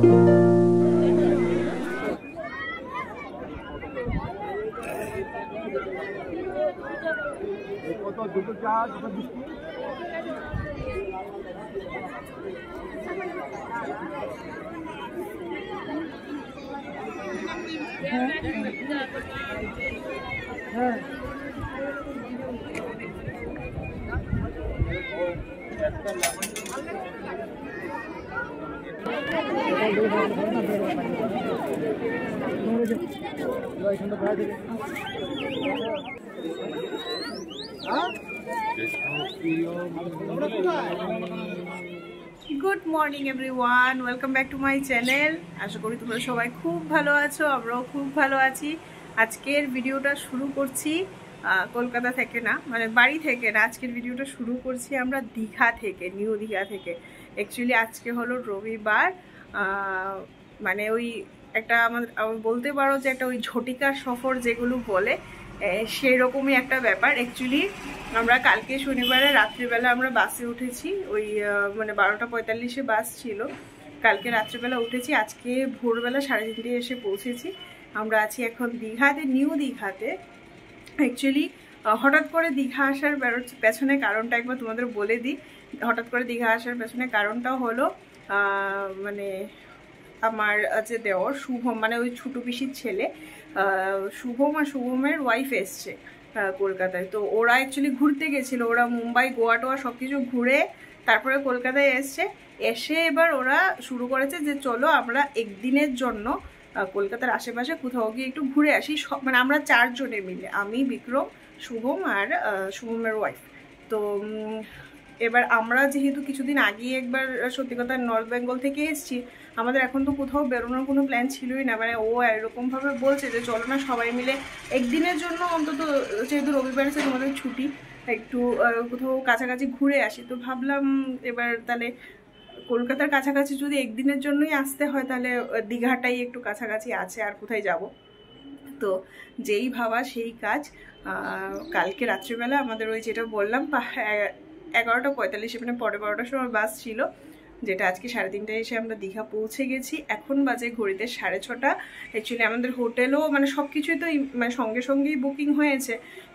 Good morning everyone, welcome back to my channel. আশা করি তোমরা সবাই খুব ভালো আছো, আমরাও খুব ভালো আছি। আজকের ভিডিওটা শুরু করছি কলকাতা থেকে না, মানে বাড়ি থেকে না। আজকের ভিডিওটা শুরু করছি আমরা দীঘা থেকে, নিউ দীঘা থেকে। অ্যাকচুয়ালি আজকে হলো রবিবার, মানে ওই একটা আমাদের বলতে পারো যে একটা ওই ঝটিকা সফর যেগুলো বলে, সেই রকমই একটা ব্যাপার। অ্যাকচুয়ালি আমরা কালকে শনিবারে রাত্রিবেলা আমরা বাসে উঠেছি, ওই মানে 12:45 বাস ছিল। কালকে রাত্রিবেলা উঠেছি, আজকে ভোরবেলা 3:30 এসে পৌঁছেছি। আমরা আছি এখন দীঘাতে, নিউ দীঘাতে। অ্যাকচুয়ালি হঠাৎ করে দীঘা আসার পেছনে কারণটা একবার তোমাদের বলে দিই। হঠাৎ করে দীঘা আসার পেছনে কারণটা হলো মানে আমার যে দেওর শুভম, মানে ওই ছোটো পিসির ছেলে শুভম আর শুভমের ওয়াইফ এসছে কলকাতায়। তো ওরা অ্যাকচুয়ালি ঘুরতে গেছিলো, ওরা মুম্বাই গোয়া টোয়া সব কিছু ঘুরে তারপরে কলকাতায় এসে এবার ওরা শুরু করেছে যে চলো আমরা একদিনের জন্য কলকাতার আশেপাশে কোথাও গিয়ে একটু ঘুরে আসি। মানে আমরা 4 জনে মিলে, আমি, বিক্রম, শুভম আর শুভমের ওয়াইফ। তো এবার আমরা যেহেতু কিছুদিন আগে একবার সত্যি কথা নর্থ বেঙ্গল থেকে এসেছি, আমাদের এখন তো কোথাও বেরোনোর কোনো প্ল্যান ছিলই না। মানে ও এরকমভাবে বলছে যে চলো না সবাই মিলে একদিনের জন্য অন্তত, যেহেতু রবিবার আছে তোমাদের ছুটি, একটু কোথাও কাছাকাছি ঘুরে আসি। তো ভাবলাম এবার তাহলে কলকাতার কাছাকাছি যদি একদিনের জন্যই আসতে হয়, তাহলে দীঘাটাই একটু কাছাকাছি আছে, আর কোথায় যাব। তো যেই ভাবা সেই কাজ। কালকে রাত্রিবেলা আমাদের ওই যেটা বললাম 11:45, মানে 12:15 সময় বাস ছিল, যেটা আজকে 3:30 এসে আমরা দীঘা পৌঁছে গেছি। এখন বাজে ঘড়িতে 6:30। অ্যাকচুয়ালি আমাদের হোটেলও মানে সব কিছুই তো মানে সঙ্গে সঙ্গেই বুকিং হয়েছে।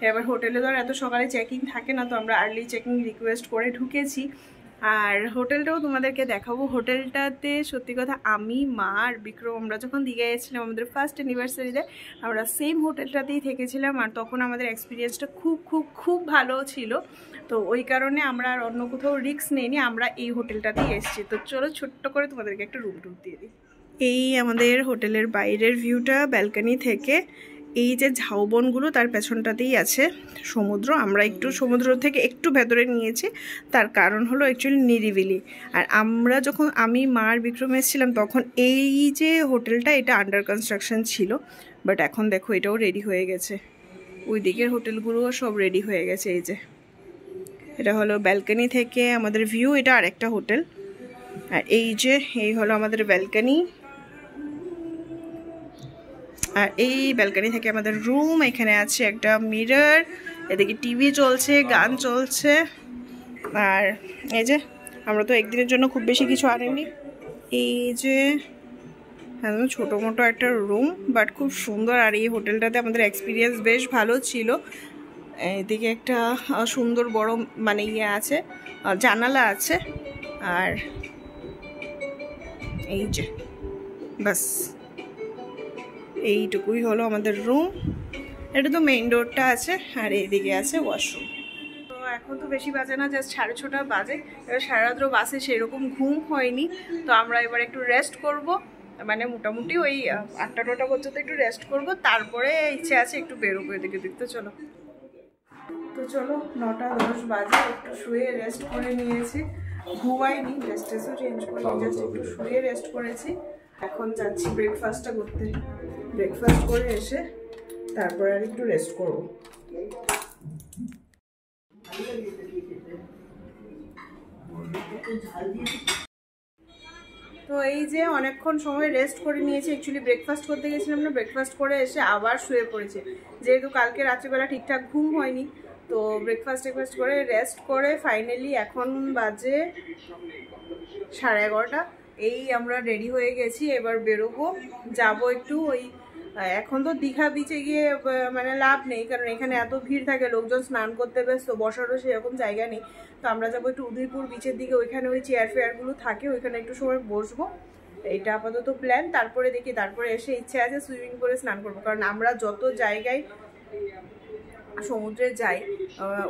এবার হোটেলে তো আর এত সকালে চেকিং থাকে না, তো আমরা আর্লি চেকিং রিকোয়েস্ট করে ঢুকেছি। আর হোটেলটাও তোমাদেরকে দেখাবো। হোটেলটাতে সত্যি কথা আমি, মা আর বিক্রম আমরা যখন দীঘায় এসেছিলাম আমাদের ফার্স্ট অ্যানিভার্সারিতে, আমরা সেম হোটেলটাতেই থেকেছিলাম। আর তখন আমাদের এক্সপিরিয়েন্সটা খুব খুব খুব ভালো ছিল। তো ওই কারণে আমরা আর অন্য কোথাও রিস্ক নেইনি, আমরা এই হোটেলটাতেই এসেছি। তো চলো ছোট্ট করে তোমাদেরকে একটা রুম টুর দিয়ে দিই। এই আমাদের হোটেলের বাইরের ভিউটা ব্যালকনি থেকে। এই যে ঝাউবনগুলো তার পেছনটাতেই আছে সমুদ্র। আমরা একটু সমুদ্র থেকে একটু ভেতরে নিয়েছি, তার কারণ হলো অ্যাকচুয়ালি নিরিবিলি। আর আমরা যখন আমি, মা আর বিক্রম এসেছিলাম তখন এই যে হোটেলটা, এটা আন্ডার কনস্ট্রাকশন ছিল। বাট এখন দেখো এটাও রেডি হয়ে গেছে, ওই দিকের হোটেলগুলোও সব রেডি হয়ে গেছে। এই যে এটা হলো ব্যালকনি থেকে আমাদের ভিউ, এটা আরেকটা হোটেল। আর এই হলো আমাদের ব্যালকনি, আর এই ব্যালকনি থেকে আমাদের রুম। এখানে আছে একটা মিরর, এদিকে টিভি চলছে, গান চলছে। আর এই যে আমরা তো একদিনের জন্য খুব বেশি কিছু আনিনি। এই যে একদম ছোটো মোটো একটা রুম, বাট খুব সুন্দর। আর এই হোটেলটাতে আমাদের এক্সপিরিয়েন্স বেশ ভালো ছিল। এদিকে একটা সুন্দর বড় মানে আছে, জানালা আছে। আর এই যে বাস এইটুকুই হলো আমাদের রুম। এটা তো মেইন ডোরটা আছে, আর এইদিকে আছে ওয়াশরুম। তো এখন তো বেশি বাজে না, জাস্ট 6:30 বাজে। এবার সারা রাত্র বাসে সেরকম ঘুম হয়নি, তো আমরা এবার একটু রেস্ট করব। মানে মোটামুটি ওই 8টা-9টা পর্যন্ত একটু রেস্ট করব, তারপরে ইচ্ছে আছে একটু বেরোবো এদিকে দেখতে। চলো তো চলো, 9:10 বাজে, একটু শুয়ে রেস্ট করে নিয়েছি। ঘুমাইনি, ড্রেসও চেঞ্জ করে জাস্ট একটু শুয়ে রেস্ট করেছি। এখন যাচ্ছি ব্রেকফাস্টটা করতে। ব্রেকফাস্ট করে এসে তারপরে আর একটু রেস্ট করবো। তো এই যে অনেকক্ষণ সময় রেস্ট করে নিয়েছি। অ্যাকচুয়ালি ব্রেকফাস্ট করতে গেছিলাম না, ব্রেকফাস্ট করে এসে আবার শুয়ে পড়েছি, যেহেতু কালকে রাত্রিবেলা ঠিকঠাক ঘুম হয়নি। তো ব্রেকফাস্ট করে রেস্ট করে ফাইনালি এখন বাজে 11:30। এই আমরা রেডি হয়ে গেছি, এবার বেরোবো, যাবো একটু ওই, এখন তো দীঘা বিচে গিয়ে মানে লাভ নেই, কারণ এখানে এত ভিড় থাকে, লোকজন স্নান করতে ব্যস্ত, বসারও সেরকম জায়গা নেই। তো আমরা যাবো একটু উদয়পুর বিচের দিকে, ওইখানে ওই চেয়ার ফেয়ারগুলো থাকে, ওইখানে একটু সময় বসবো, এইটা আপাতত প্ল্যান। তারপরে দেখি, তারপরে এসে ইচ্ছে আছে সুইমিং করে স্নান করবো, কারণ আমরা যত জায়গায় সমুদ্রে যাই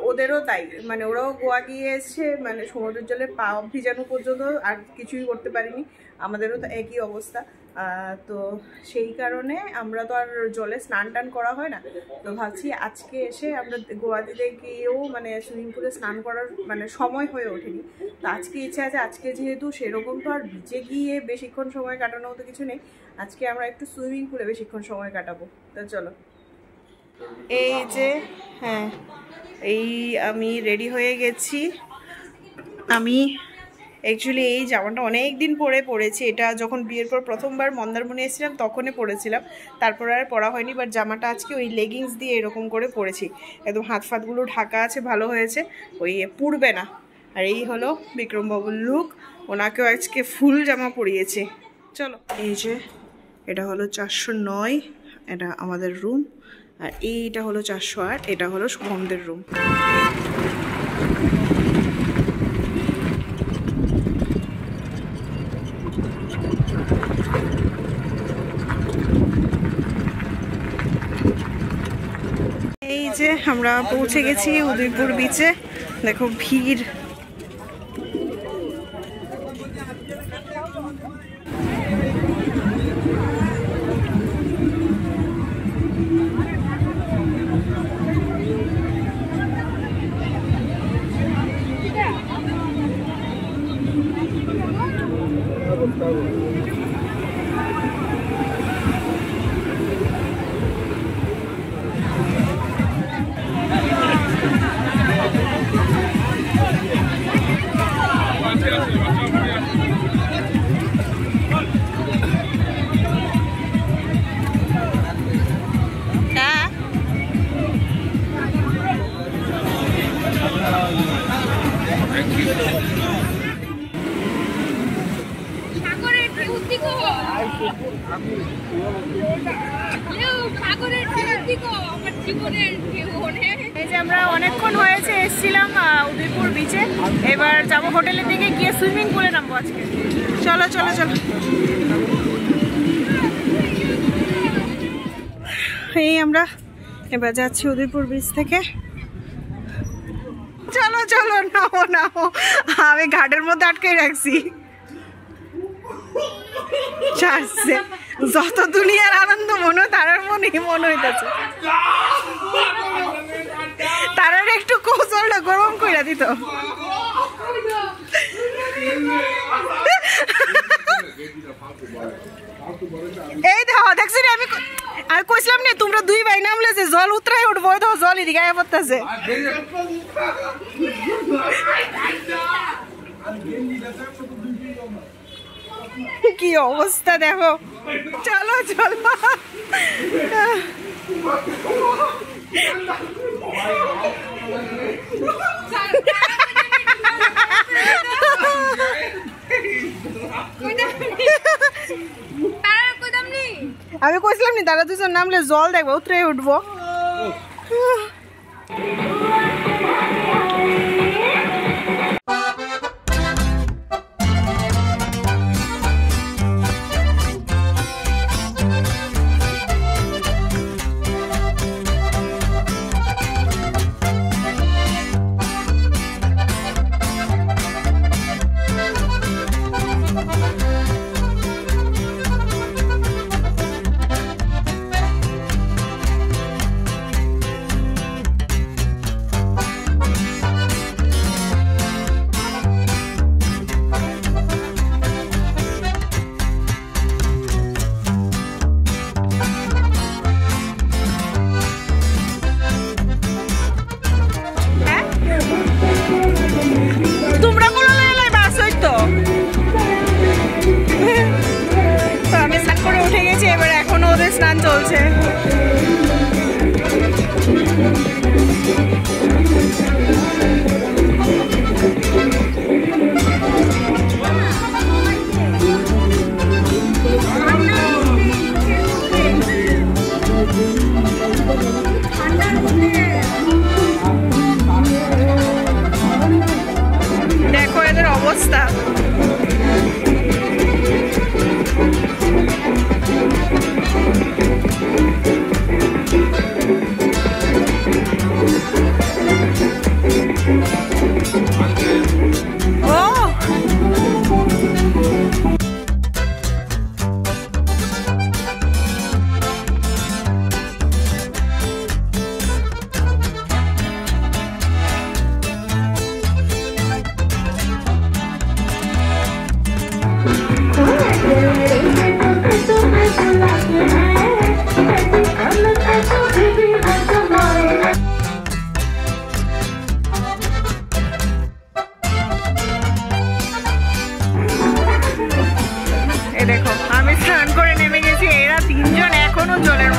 ওদেরও তাই, মানে ওরাও গোয়া গিয়ে এসছে, মানে সমুদ্রের জলে পা ভিজানো পর্যন্ত আর কিছুই করতে পারিনি, আমাদেরও তো একই অবস্থা। তো সেই কারণে আমরা তো আর জলে স্নান টান করা হয় না, তো ভাবছি আজকে এসে আমরা গোয়া দিতে গিয়েও মানে সুইমিং পুলে স্নান করার মানে সময় হয়ে ওঠেনি, তো আজকে ইচ্ছা আছে, আজকে যেহেতু সেরকম তো আর বিচে গিয়ে বেশিক্ষণ সময় কাটানো মতো কিছু নেই, আজকে আমরা একটু সুইমিং পুলে বেশিক্ষণ সময় কাটাবো। তো চলো, এই যে হ্যাঁ, এই আমি রেডি হয়ে গেছি। আমি অ্যাকচুয়ালি এই জামাটা অনেক দিন পরে পরেছি, এটা যখন বিয়ের পর প্রথমবার মন্দারমণি এসেছিলাম তখনই পরেছিলাম, তারপর আর পরা হয়নি, বাট জামাটা আজকে ওই লেগিংস দিয়ে এরকম করে পরেছি, একদম হাত ফাতগুলো ঢাকা আছে, ভালো হয়েছে, ওই পুড়বে না। আর এই হলো বিক্রমবাবুর লুক, ওনাকেও আজকে ফুল জামা পরিয়েছে। চলো, এই যে এটা হলো 409, এটা আমাদের রুম, আর এইটা হলো 408, এটা হলো শুভমদের রুম। এই যে আমরা পৌঁছে গেছি উদয়পুর বিচে, দেখো ভিড়। এই যে আমরা অনেকক্ষণ হয়েছে এসেছিলাম উদয়পুর বিচে, এবার যাবো হোটেলের দিকে, গিয়ে সুইমিং পুলে নামবো আজকে। চলো চলো চলো, এই আমরা এবার যাচ্ছি উদয়পুর বিচ থেকে। চলো চলো, নাও নাও, আমি ঘাটের মধ্যে আটকে রাখছি। যত দুনিয়ার আনন্দ মনে হয় তারার মন হইতেছে, তারার একটু কৌশলটা গরম করে দিত। এই দেখো, দেখছি আমি কইছিলাম না তোমরা দুই ভাই নামলে যে জল উতরাই উঠবো, তো জল এদিকে আয়া পড়তেছে। কি অবস্থা দেখো, চলো চলো। আমি কইছিলাম নি তারা দুজন নামলে জল দেখবো উতরে উঠবো। স্নান চলছে।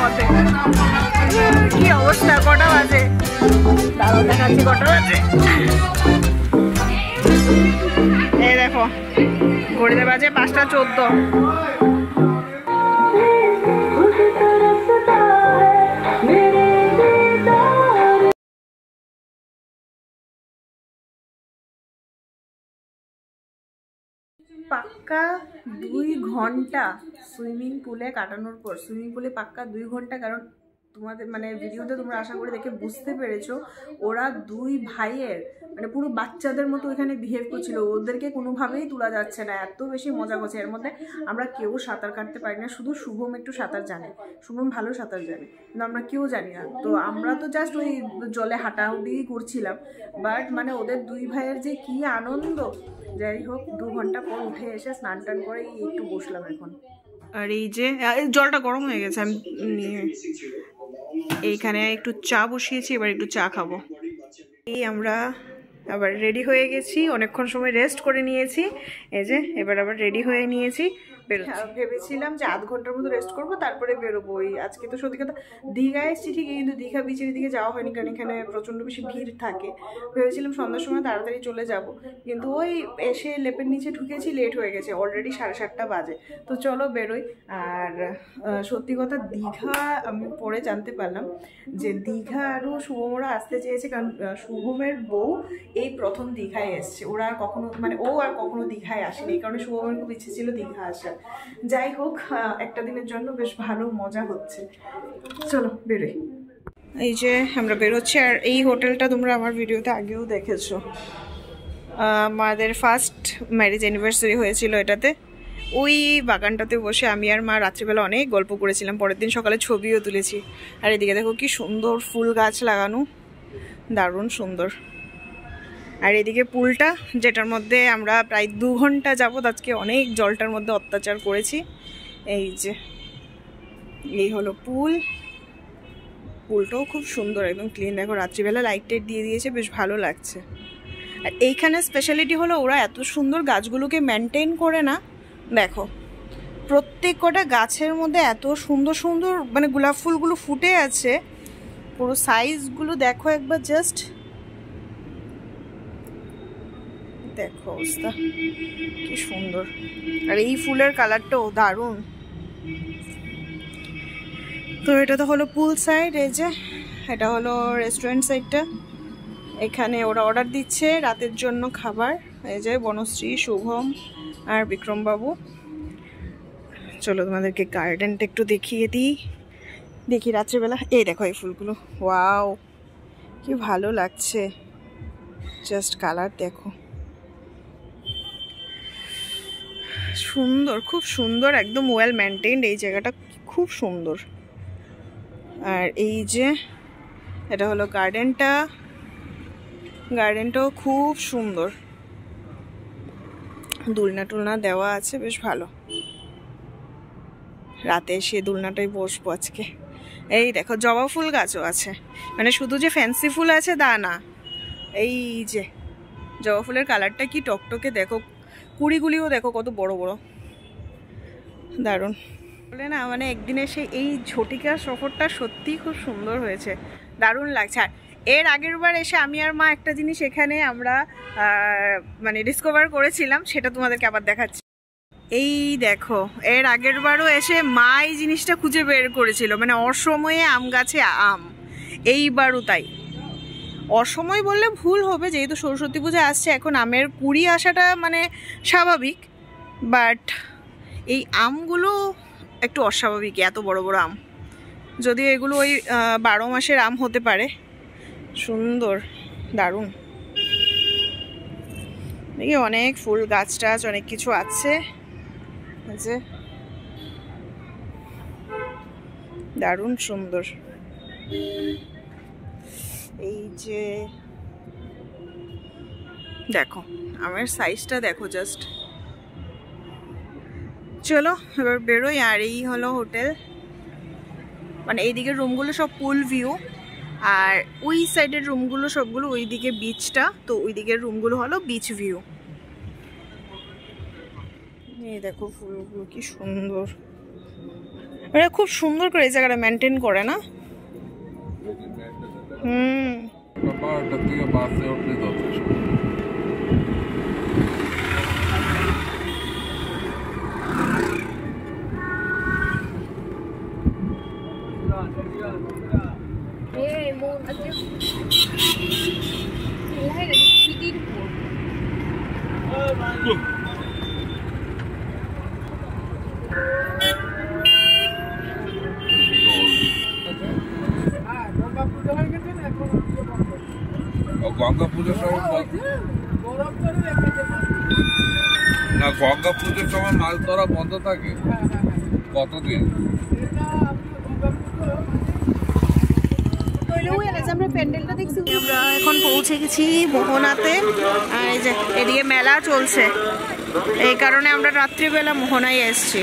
হাওয়াতে। কি অবস্থা, কটা বাজে দাঁড়াও দেখাচ্ছি কটা বাজে। এই দেখো ঘড়িতে বাজে 5টা 14। পাক্কা 2 ঘন্টা সুইমিং পুলে কাটানোর পর, সুইমিং পুলে পাক্কা 2 ঘন্টা, কারণ তোমাদের মানে ভিডিওতে তোমরা আশা করে দেখে বুঝতে পেরেছো ওরা 2 ভাইয়ের মানে পুরো বাচ্চাদের মতো এখানে বিহেভ করছিল, ওদেরকে কোনোভাবেই তোলা যাচ্ছে না, এত বেশি মজা করছে। এর মধ্যে আমরা কেউ সাঁতার কাটতে পারি না, শুধু শুভম একটু সাঁতার জানে, শুভম ভালো সাঁতার জানে, কিন্তু আমরা কেউ জানি না। তো আমরা তো জাস্ট ওই জলে হাঁটাহুটি করছিলাম, বাট মানে ওদের 2 ভাইয়ের যে কি আনন্দ। যাই হোক 2 ঘন্টা পর উঠে এসে স্নান টান করে একটু বসলাম এখন। আর এই যে জলটা গরম হয়ে গেছে, আমি এইখানে একটু চা বসিয়েছি, এবার একটু চা খাবো। এই আমরা আবার রেডি হয়ে গেছি, অনেকক্ষণ সময় রেস্ট করে নিয়েছি, এই যে এবার আবার রেডি হয়ে নিয়েছি। ভেবেছিলাম যে 1/2 ঘন্টার মতো রেস্ট করবো তারপরে বেরোবো। আজকে তো সত্যি কথা দীঘায় এসেছি ঠিকই, কিন্তু দীঘা বিচের দিকে যাওয়া হয়নি, কারণ এখানে প্রচণ্ড বেশি ভিড় থাকে। ভেবেছিলাম সন্ধ্যার সময় তাড়াতাড়ি চলে যাব, কিন্তু ওই এসে লেপের নিচে ঢুকেছি, লেট হয়ে গেছে, অলরেডি 7:30 বাজে। তো চলো বেরোই। আর সত্যি কথা দীঘা আমি পরে জানতে পারলাম যে দীঘা আরও শুভমরা আসতে চেয়েছে, কারণ শুভমের বউ এই প্রথম দীঘায় এসছে, ওরা আর কখনো মানে ও আর কখনো দীঘায় আসেনি, এই কারণে শুভমের খুব ইচ্ছে ছিল দীঘা আসার। যাই হোক একটা দিনের জন্য বেশ ভালো মজা হচ্ছে, চলো বেরোই। এই যে আমরা বেরোচ্ছি, আর এই হোটেলটা তোমরা আমার ভিডিওতে আগেও দেখেছো, আমাদের ফার্স্ট ম্যারেজ অ্যানিভার্সারি হয়েছিল এটাতে। ওই বাগানটাতে বসে আমি আর মা রাত্রিবেলা অনেক গল্প করেছিলাম, পরের দিন সকালে ছবিও তুলেছি। আর এদিকে দেখো কি সুন্দর ফুল গাছ লাগানো, দারুণ সুন্দর। আর এদিকে পুলটা, যেটার মধ্যে আমরা প্রায় 2 ঘন্টা যাবত আজকে অনেক জলটার মধ্যে অত্যাচার করেছি। এই যে এই হলো পুল, পুলটাও খুব সুন্দর, একদম ক্লিন। দেখো রাত্রিবেলা লাইট টাইট দিয়ে দিয়েছে, বেশ ভালো লাগছে। আর এইখানে স্পেশালিটি হলো ওরা এত সুন্দর গাছগুলোকে মেনটেন করে না, দেখো প্রত্যেক কটা গাছের মধ্যে এত সুন্দর সুন্দর মানে গোলাপ ফুলগুলো ফুটে আছে, পুরো সাইজগুলো দেখো একবার, জাস্ট দেখো অবস্থা কি সুন্দর। আর এই ফুলের কালারটাও দারুণ। তো এটা তো হলো পুল সাইড, এই যে এটা হলো রেস্টুরেন্ট সাইডটা, এখানে ওরা অর্ডার দিচ্ছে রাতের জন্য খাবার। এই যে বনশ্রী, শুভম আর বিক্রমবাবু। চলো তোমাদেরকে গার্ডেনটা একটু দেখিয়ে দিই, দেখি রাত্রিবেলা। এই দেখো এই ফুলগুলো, ওয়াও কি ভালো লাগছে, জাস্ট কালার দেখো, সুন্দর, খুব সুন্দর, একদম ওয়েল মেনটেইনড। এই জায়গাটা খুব সুন্দর। আর এই যে এটা হলো গার্ডেনটা, গার্ডেনটাও খুব সুন্দর, দোলনা টোলনা দেওয়া আছে, বেশ ভালো। রাতে এসে দোলনাটাই বসবো আজকে। এই দেখো জবা ফুল গাছও আছে, মানে শুধু যে ফ্যান্সি ফুল আছে তা না। এই যে জবা ফুলের কালারটা কি টকটকে, দেখো কুড়িগুলিও দেখো কত বড় বড়, দারুণ। বলে না মানে একদিন এসে এই ঝটিকা শহরটা সত্যিই খুব সুন্দর হয়েছে, দারুণ লাগছে। আর এর আগের বার এসে আমি আর মা একটা জিনিস এখানে আমরা মানে ডিসকভার করেছিলাম, সেটা তোমাদেরকে আবার দেখাচ্ছি। এই দেখো এর আগের বারও এসে মা এই জিনিসটা খুঁজে বের করেছিল, মানে অসময়ে আম গাছে আম। এইবারও তাই, অসময় বললে ভুল হবে, যেহেতু সরস্বতী পূজা আসছে, এখন আমের কুড়ি আসাটা মানে স্বাভাবিক, বাট এই আমগুলো একটু অস্বাভাবিক, এত বড় বড় আম। যদিও এগুলো ওই 12 মাসের আম হতে পারে। সুন্দর, দারুণ। দেখি অনেক ফুল গাছ টাছ অনেক কিছু আছে, যে দারুণ সুন্দর। এই যে দেখো আমার সাইজটা দেখো জাস্ট। চলো এবার বেরোই। আর এই হলো হোটেল, মানে এই দিকের রুমগুলো সব পুল ভিউ, আর ওই সাইডের রুমগুলো সবগুলো ওই দিকে বিচটা, তো ওই দিকের রুমগুলো হলো বিচ ভিউ। এই দেখো ফুলগুলো কি সুন্দর, ওরা খুব সুন্দর করে এই জায়গাটা মেনটেন করে না। গঙ্গা পুজোর সময় না, গঙ্গা পুজোর সময় মাছ ধরা বন্ধ থাকে কতদিন? আমরা এখন পৌঁছে গেছি মোহনাতে, আর এই যে এদিকে মেলা চলছে, এই কারণে আমরা রাত্রিবেলা মোহনায় এসেছি।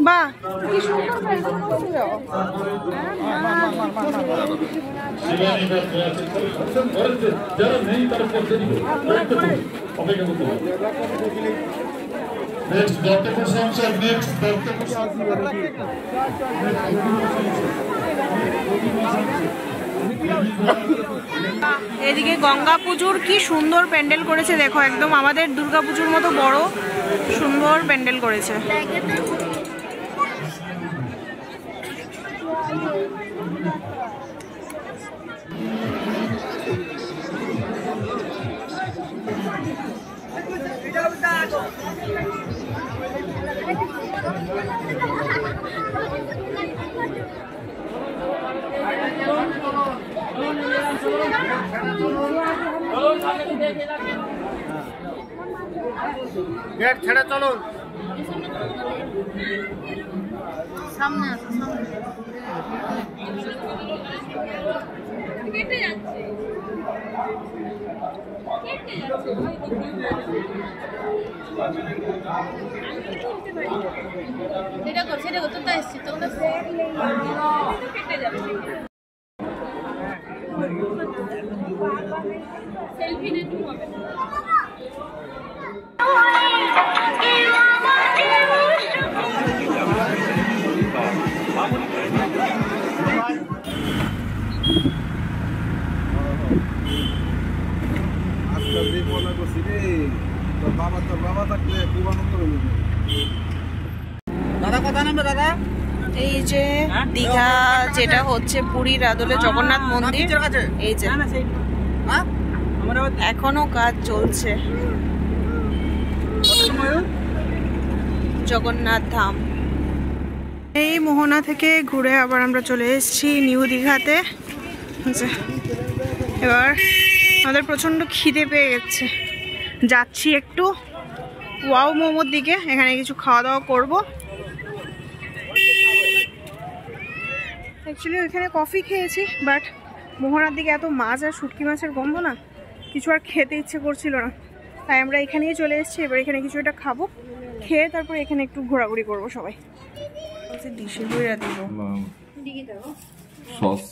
বাহ, কি সুন্দর ছিল। এদিকে গঙ্গা পুজোর কি সুন্দর প্যান্ডেল করেছে দেখো, একদম আমাদের দুর্গা পুজোর মতো বড় সুন্দর প্যান্ডেল করেছে। গেট ছেড়ে চলুন। সামনে আসো, সামনে কেটে যাচ্ছে, কেটে যাচ্ছে। সেটা কর, সেটা কর, তো তাই এসছি, তোমরা কেটে যাচ্ছে। সেলফি নিতে হবে। দাদা কথা নামবে দাদা। এই যে দীঘা যেটা হচ্ছে পুরীর আদলে জগন্নাথ মন্দির, এই যে এখনো কাজ চলছে, জগন্নাথ ধাম। এই মোহনা থেকে ঘুরে আবার আমরা চলে এসেছি নিউ দীঘাতে। এবার আমাদের প্রচন্ড খিদে পেয়ে গেছে, যাচ্ছি একটু ওয়াও মোমোর দিকে, এখানে কিছু খাওয়া দাওয়া করবো। অ্যাকচুয়ালি ওইখানে কফি খেয়েছি, বাট মোহনার দিকে এত মাছ আর শুটকি মাছের গন্ধ না, কিছু আর খেতে ইচ্ছে করছিল না, তাই আমরা এখানেই চলে এসেছি। এবার এখানে কিছু একটা খাবো, খেয়ে তারপর এখানে একটু ঘোরাঘুরি করবো সবাই। ডিশে বইরা দিব সস।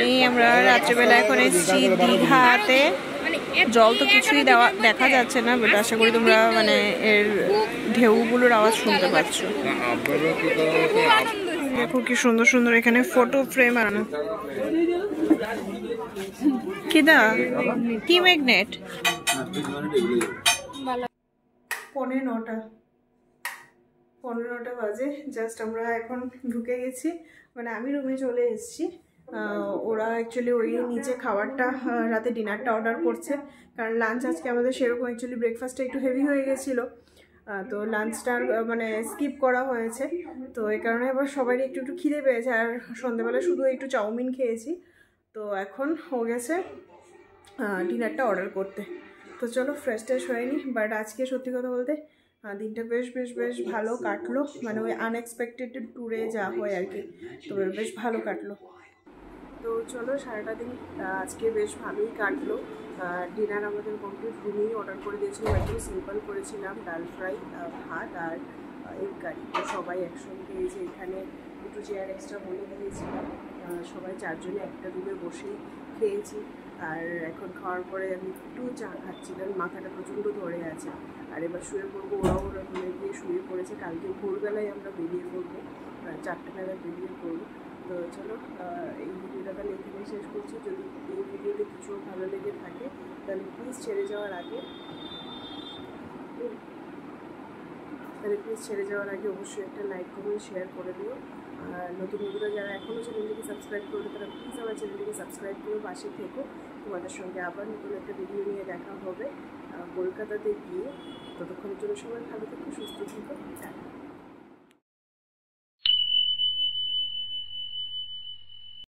এই আমরা রাত্রেবেলা এখন এসেছি দীঘাতে। জল তো কিছুই দেখা যাচ্ছে না, বাট আশা করি তোমরা মানে এর ঢেউগুলোর আওয়াজ শুনতে পাচ্ছ। দেখো কি সুন্দর সুন্দর এখানে ফটো ফ্রেম আনানো। কিদা কি ম্যাগনেট। 15:09 বাজে জাস্ট, আমরা এখন ঢুকে গেছি, মানে আমি রুমে চলে এসেছি। ওরা অ্যাকচুয়ালি ওই নিচে খাবারটা রাতে ডিনারটা অর্ডার করছে, কারণ লাঞ্চ আজকে আমাদের সেরকম অ্যাকচুয়ালি ব্রেকফাস্টটা একটু হেভি হয়ে গেছিলো, তো লাঞ্চটার মানে স্কিপ করা হয়েছে, তো এই কারণে আবার সবারই একটু একটু খিদে পেয়েছে। আর সন্ধ্যেবেলা শুধু একটু চাউমিন খেয়েছি, তো এখন হয়ে গেছে ডিনারটা অর্ডার করতে। তো চলো ফ্রেশ ট্রেশ হয়নি, বাট আজকে সত্যি কথা বলতে দিনটা বেশ বেশ বেশ ভালো কাটলো, মানে ওই আনএক্সপেক্টেড ট্যুরে যা হয় আর কি, তো বেশ ভালো কাটলো। তো চলো সারাটা দিন আজকে বেশ ভালোই কাটলো। ডিনার আমাদের কমপ্লিট, রুমেই অর্ডার করে দিয়েছিলাম, একদম সিম্পল করেছিলাম, ডাল ফ্রাই, ভাত আর এগ কারি। তো সবাই একসঙ্গে এই যে এখানে দুটো চেয়ার এক্সট্রা বলে দিয়েছিলাম, সবাই চারজনে একটা রুমে বসেই খেয়েছি। আর এখন খাওয়ার পরে আমি একটু চা খাচ্ছিলাম, মাথাটা প্রচণ্ড ধরে আছে। আর এবার শুয়ে পড়বো, ওরা রুমে গিয়ে শুয়ে পড়েছে। কালকে ভোরবেলায় আমরা বেরিয়ে পড়বো, 4টা নাগাদ বেরিয়ে পড়বো। তো চলো এই ভিডিওটা তাহলে এখানে শেষ করছি। যদি এই ভিডিওতে কিছু ভালো লেগে থাকে তাহলে প্লিজ ছেড়ে যাওয়ার আগে অবশ্যই একটা লাইক কমেন্ট শেয়ার করে দিও। আর নতুন বন্ধুরা যারা এখনও চ্যানেলটিকে সাবস্ক্রাইব করবে তারা প্লিজ আমার চ্যানেলটিকে সাবস্ক্রাইব করে পাশে থেকো। তোমাদের সঙ্গে আবার নতুন একটা ভিডিও নিয়ে দেখা হবে কলকাতাতে গিয়ে। ততক্ষণের জন্য সবাই ভালো থেকো, সুস্থ থেকো।